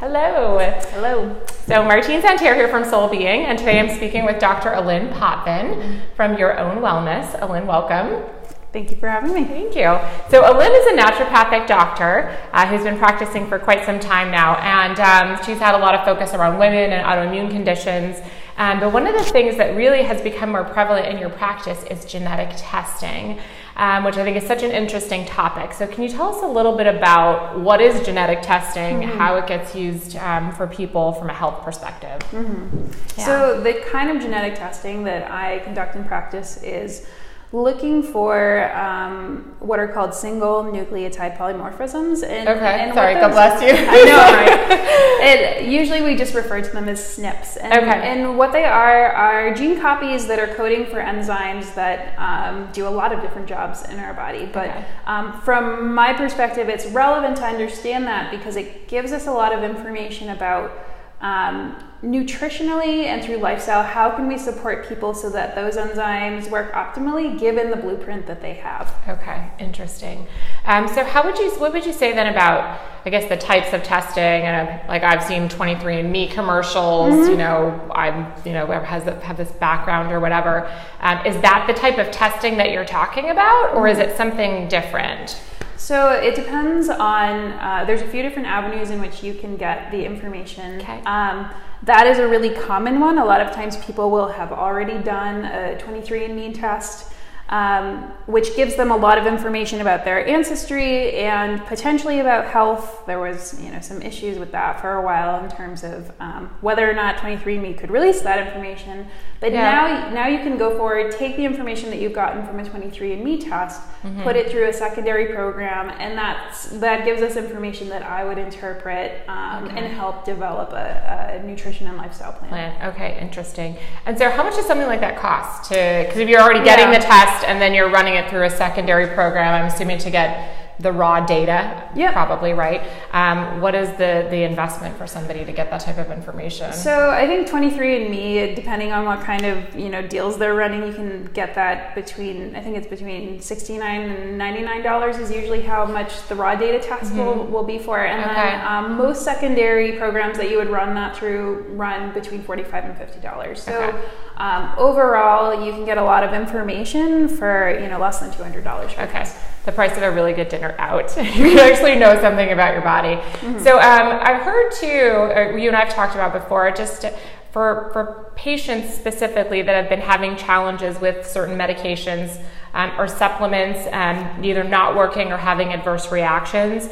Hello. Hello. So Marteen Santerre here from Soul Being, and today I'm speaking with Dr. Aline Potvin from Your Own Wellness. Aline, welcome. Thank you for having me. Thank you. So Aline is a naturopathic doctor who's been practicing for quite some time now, and she's had a lot of focus around women and autoimmune conditions. But one of the things that really has become more prevalent in your practice is genetic testing, which I think is such an interesting topic. So can you tell us a little bit about what is genetic testing, how it gets used for people from a health perspective? Yeah. So the kind of genetic testing that I conduct in practice is looking for what are called single nucleotide polymorphisms. And God bless you. I know, right? Usually we just refer to them as SNPs. And what they are gene copies that are coding for enzymes that do a lot of different jobs in our body. But from my perspective, it's relevant to understand that because it gives us a lot of information about nutritionally and through lifestyle, how can we support people so that those enzymes work optimally given the blueprint that they have? Okay, interesting. So what would you say then about, I guess, the types of testing? And like I've seen 23andMe commercials, have this background or whatever. Is that the type of testing that you're talking about, or is it something different? So it depends on, there's a few different avenues in which you can get the information. Okay. That is a really common one. A lot of times people will have already done a 23andMe test, which gives them a lot of information about their ancestry and potentially about health. There was, some issues with that for a while in terms of whether or not 23andMe could release that information. But now you can go forward, take the information that you've gotten from a 23andMe test, put it through a secondary program, and that gives us information that I would interpret and help develop a nutrition and lifestyle plan. Okay, interesting. And so how much does something like that cost? Because if you're already getting the test and then you're running it through a secondary program, I'm assuming to get the raw data, probably, right? What is the investment for somebody to get that type of information? So I think 23andMe, depending on what kind of deals they're running, you can get that between $69 and $99 is usually how much the raw data test will be for. And then most secondary programs that you would run that through run between $45 and $50. So overall, you can get a lot of information for less than $200 for this. The price of a really good dinner out. You can actually know something about your body. So I've heard too, you and I've talked about before, just for patients specifically that have been having challenges with certain medications or supplements either not working or having adverse reactions,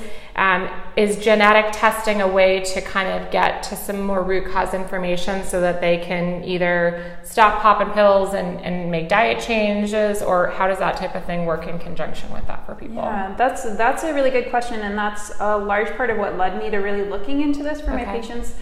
is genetic testing a way to kind of get to some more root cause information so that they can either stop popping pills and make diet changes, or how does that type of thing work in conjunction with that for people? Yeah, that's a really good question, and that's a large part of what led me to really looking into this for my patients.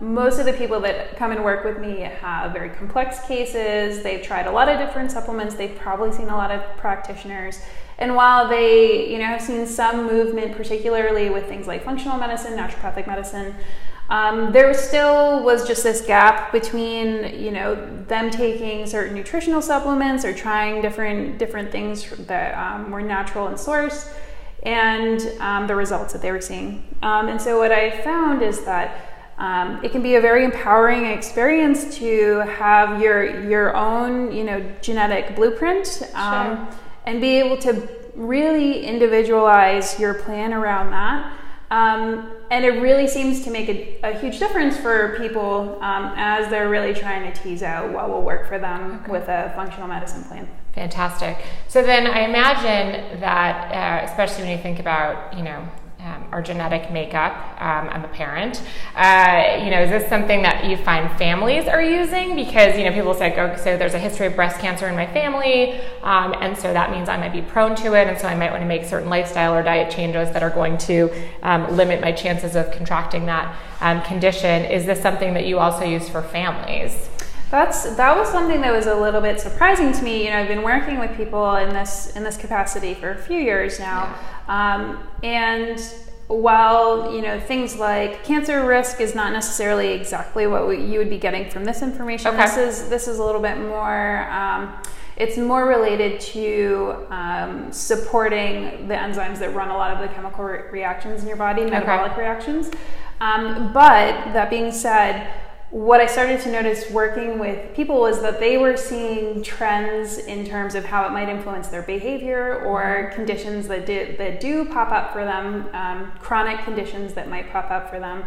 Most of the people that come and work with me have very complex cases. They've tried a lot of different supplements. They've probably seen a lot of practitioners. And while they, have seen some movement, particularly with things like functional medicine, naturopathic medicine, there still was just this gap between, them taking certain nutritional supplements or trying different things that were natural in source and the results that they were seeing. And so what I found is that it can be a very empowering experience to have your own, genetic blueprint and be able to really individualize your plan around that. And it really seems to make a huge difference for people as they're really trying to tease out what will work for them with a functional medicine plan. Fantastic. So then I imagine that, especially when you think about, our genetic makeup, I'm a parent, is this something that you find families are using? Because, people say, so there's a history of breast cancer in my family, and so that means I might be prone to it, and so I might want to make certain lifestyle or diet changes that are going to limit my chances of contracting that condition. Is this something that you also use for families? That was something that was a little bit surprising to me. I've been working with people in this capacity for a few years now, and while things like cancer risk is not necessarily exactly what you would be getting from this information, this is a little bit more. It's more related to supporting the enzymes that run a lot of the chemical reactions in your body, metabolic reactions. But that being said, what I started to notice working with people was that they were seeing trends in terms of how it might influence their behavior or conditions that do pop up for them, chronic conditions that might pop up for them,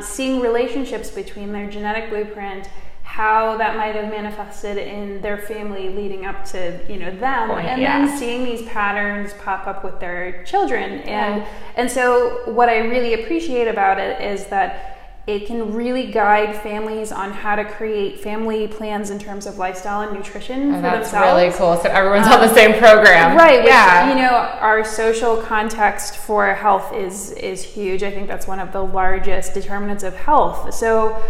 seeing relationships between their genetic blueprint, how that might have manifested in their family leading up to them, then seeing these patterns pop up with their children. And so what I really appreciate about it is that it can really guide families on how to create family plans in terms of lifestyle and nutrition for themselves. That's really cool. So everyone's on the same program. Right. Which, our social context for health is huge. I think that's one of the largest determinants of health. So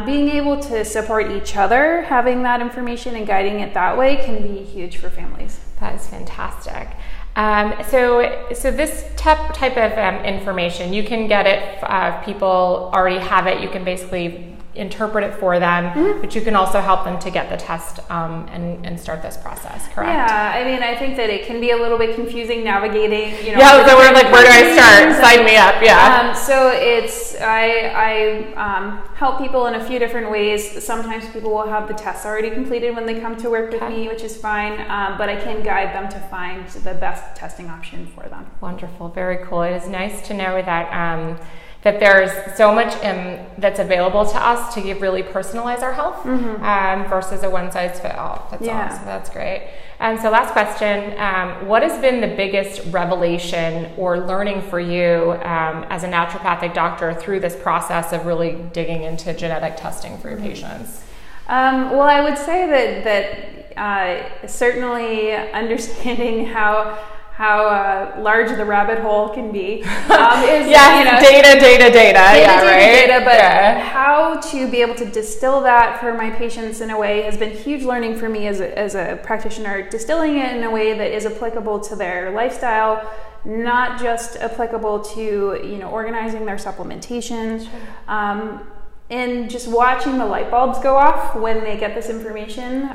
being able to support each other, having that information and guiding it that way can be huge for families. That is fantastic. So this type of information, you can get it if people already have it. You can basically interpret it for them, but you can also help them to get the test and start this process, correct? Yeah, I mean, I think that it can be a little bit confusing navigating, so we're like, where do I start? Sign me up, so I help people in a few different ways. Sometimes people will have the tests already completed when they come to work with me, which is fine, but I can guide them to find the best testing option for them. Wonderful, very cool. It is nice to know that that there's so much that's available to us to really personalize our health versus a one-size-fits-all. Awesome. That's great. So last question, what has been the biggest revelation or learning for you as a naturopathic doctor through this process of really digging into genetic testing for your patients? Well, I would say that certainly understanding how large the rabbit hole can be is data, but how to be able to distill that for my patients in a way has been huge learning for me as a practitioner, distilling it in a way that is applicable to their lifestyle, not just applicable to organizing their supplementation. And just watching the light bulbs go off when they get this information.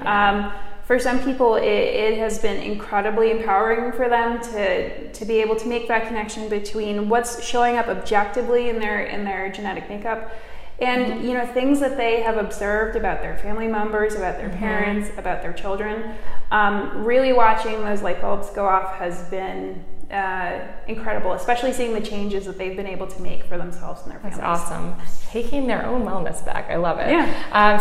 For some people, it has been incredibly empowering for them to be able to make that connection between what's showing up objectively in their genetic makeup and things that they have observed about their family members, about their parents, about their children. Really watching those light bulbs go off has been incredible, especially seeing the changes that they've been able to make for themselves and their families. That's awesome. Taking their own wellness back. I love it.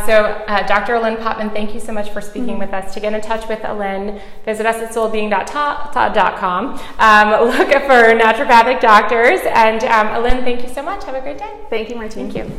So Dr. Aline Potvin, thank you so much for speaking with us. To get in touch with Aline, visit us at soulbeing.com. Look for naturopathic doctors. And Aline, thank you so much. Have a great day. Thank you, Marteen. Thank you.